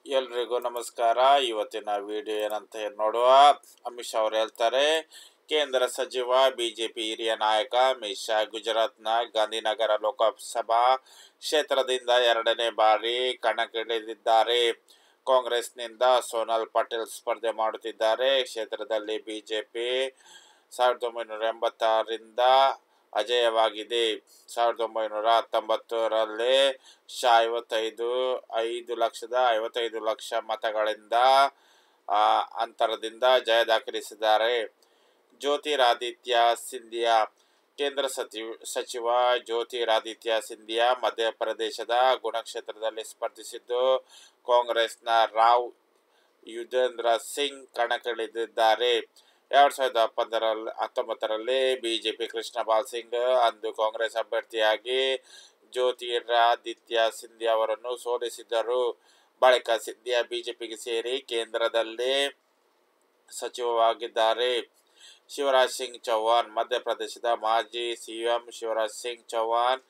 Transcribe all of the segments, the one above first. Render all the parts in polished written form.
ಎಲ್ರಿಗೂ ನಮಸ್ಕಾರ. ಇವತ್ತಿನ ವಿಡಿಯೋ ಏನಂತ ನೋಡುವ. ಅಮಿತ್ ಶಾ ಅವರು ಹೇಳ್ತಾರೆ, ಕೇಂದ್ರ ಸಚಿವ ಬಿಜೆಪಿ ಹಿರಿಯ ನಾಯಕ ಅಮಿತ್ ಶಾ ಗುಜರಾತ್ನ ಗಾಂಧಿನಗರ ಲೋಕಸಭಾ ಕ್ಷೇತ್ರದಿಂದ 2ನೇ ಬಾರಿ ಕಣಕ್ಕಿಳಿದಿದ್ದಾರೆ. ಕಾಂಗ್ರೆಸ್ನಿಂದ ಸೋನಾಲ್ ಪಾಟೀಲ್ ಸ್ಪರ್ಧೆ ಮಾಡುತ್ತಿದ್ದಾರೆ. ಕ್ಷೇತ್ರದಲ್ಲಿ ಬಿಜೆಪಿ 1986ರಿಂದ ಅಜೇಯವಾಗಿದೆ. 1919ರಲ್ಲಿ ಶಾ 5,55,000 ಮತಗಳಿಂದ ಅಂತರದಿಂದ ಜಯ ದಾಖಲಿಸಿದ್ದಾರೆ. ಜ್ಯೋತಿರಾದಿತ್ಯ ಸಿಂಧಿಯಾ ಕೇಂದ್ರ ಸಚಿವ ಜ್ಯೋತಿರಾದಿತ್ಯ ಸಿಂಧಿಯಾ ಮಧ್ಯಪ್ರದೇಶದ ಗುಣ ಕ್ಷೇತ್ರದಲ್ಲಿ ಸ್ಪರ್ಧಿಸಿದ್ದು, ಕಾಂಗ್ರೆಸ್ನ ರಾವ್ ಯುಧೇಂದ್ರ ಸಿಂಗ್ ಕಣಕ್ಕಿಳಿದಿದ್ದಾರೆ. 2019ರಲ್ಲಿ ಬಿಜೆಪಿ ಕೃಷ್ಣಪಾಲ್ ಸಿಂಗ್ ಅಂದು ಕಾಂಗ್ರೆಸ್ ಅಭ್ಯರ್ಥಿಯಾಗಿ ಜ್ಯೋತಿರಾದಿತ್ಯ ಸಿಂಧಿಯಾ ಅವರನ್ನು ಸೋಲಿಸಿದ್ದರು. ಬಳಿಕ ಸಿಂಧಿಯಾ ಬಿಜೆಪಿಗೆ ಸೇರಿ ಕೇಂದ್ರದಲ್ಲಿ ಸಚಿವರಾಗಿದ್ದಾರೆ. ಶಿವರಾಜ್ ಸಿಂಗ್ ಚೌಹಾಣ್ ಮಧ್ಯಪ್ರದೇಶದ ಮಾಜಿ ಸಿಎಂ ಶಿವರಾಜ್ ಸಿಂಗ್ ಚೌಹಾಣ್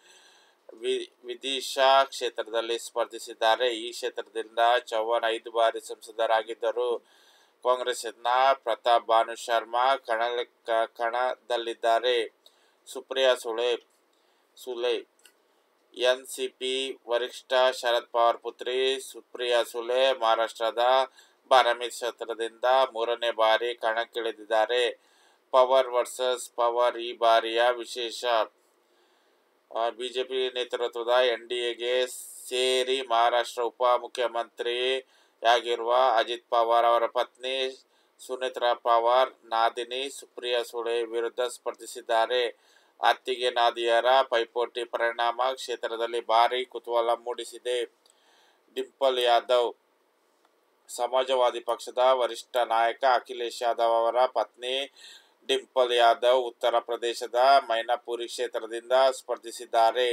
ವಿದಿಶಾ ಕ್ಷೇತ್ರದಲ್ಲಿ ಸ್ಪರ್ಧಿಸಿದ್ದಾರೆ. ಈ ಕ್ಷೇತ್ರದಿಂದ ಚೌಹಾಣ್ 5 ಬಾರಿ ಸಂಸದರಾಗಿದ್ದರು. ಕಾಂಗ್ರೆಸ್ನ ಪ್ರತಾಪ್ ಭಾನು ಶರ್ಮಾ ಕಣದಲ್ಲಿದ್ದಾರೆ. ಸುಪ್ರಿಯಾ ಸುಲೆ ಎನ್ಸಿಪಿ ವರಿಷ್ಠ ಶರದ್ ಪವಾರ್ ಪುತ್ರಿ ಸುಪ್ರಿಯಾ ಸುಲೆ ಮಹಾರಾಷ್ಟ್ರದ ಬಾರಾಮತಿ ಕ್ಷೇತ್ರದಿಂದ 3ನೇ ಬಾರಿ ಕಣಕ್ಕಿಳಿದಿದ್ದಾರೆ. ಪವರ್ ವರ್ಸಸ್ ಪವರ್ ಈ ಬಾರಿಯ ವಿಶೇಷ. ಬಿಜೆಪಿ ನೇತೃತ್ವದ ಎನ್ಡಿಎಗೆ ಸೇರಿ ಮಹಾರಾಷ್ಟ್ರ ಉಪ ಮುಖ್ಯಮಂತ್ರಿಯಾಗಿರುವ ಅಜಿತ್ ಪವಾರ್ ಅವರ ಪತ್ನಿ ಸುನೇತ್ರಾ ಪವಾರ್ ನಾದಿನಿ ಸುಪ್ರಿಯಾ ಸುಳೆ ವಿರುದ್ಧ ಸ್ಪರ್ಧಿಸಿದ್ದಾರೆ. ಅತ್ತಿಗೆ ನಾದಿಯರ ಪೈಪೋಟಿ ಪರಿಣಾಮ ಕ್ಷೇತ್ರದಲ್ಲಿ ಭಾರೀ ಕುತೂಹಲ ಮೂಡಿಸಿದೆ. ಡಿಂಪಲ್ ಯಾದವ್ ಸಮಾಜವಾದಿ ಪಕ್ಷದ ವರಿಷ್ಠ ನಾಯಕ ಅಖಿಲೇಶ್ ಯಾದವ್ ಅವರ ಪತ್ನಿ ಡಿಂಪಲ್ ಯಾದವ್ ಉತ್ತರ ಪ್ರದೇಶದ ಮೈನಾಪುರಿ ಕ್ಷೇತ್ರದಿಂದ ಸ್ಪರ್ಧಿಸಿದ್ದಾರೆ.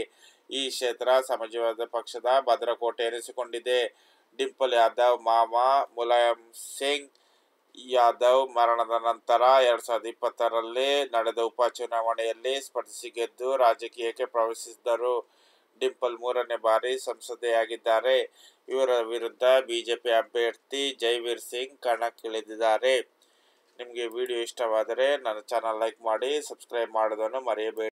ಈ ಕ್ಷೇತ್ರ ಸಮಾಜವಾದಿ ಪಕ್ಷದ ಭದ್ರಕೋಟೆ ಎನಿಸಿಕೊಂಡಿದೆ. ಡಿಂಪಲ್ ಯಾದವ್ ಮಾವ ಮುಲಾಯಂ ಸಿಂಗ್ ಯಾದವ್ ಮರಣದ ನಂತರ 2020ರಲ್ಲಿ ನಡೆದ ಉಪಚುನಾವಣೆಯಲ್ಲಿ ಸ್ಪರ್ಧಿಸಿ ಗೆದ್ದು ರಾಜಕೀಯಕ್ಕೆ ಪ್ರವೇಶಿಸಿದ್ದರು. ಡಿಂಪಲ್ 3ನೇ ಬಾರಿ ಸಂಸದೆಯಾಗಿದ್ದಾರೆ. ಇವರ ವಿರುದ್ಧ ಬಿಜೆಪಿ ಅಭ್ಯರ್ಥಿ ಜೈವೀರ್ ಸಿಂಗ್ ಕಣಕ್ಕಿಳಿದಿದ್ದಾರೆ. ನಿಮಗೆ ವಿಡಿಯೋ ಇಷ್ಟವಾದರೆ ನನ್ನ ಚಾನಲ್ ಲೈಕ್ ಮಾಡಿ, ಸಬ್ಸ್ಕ್ರೈಬ್ ಮಾಡೋದನ್ನು ಮರೆಯಬೇಡಿ.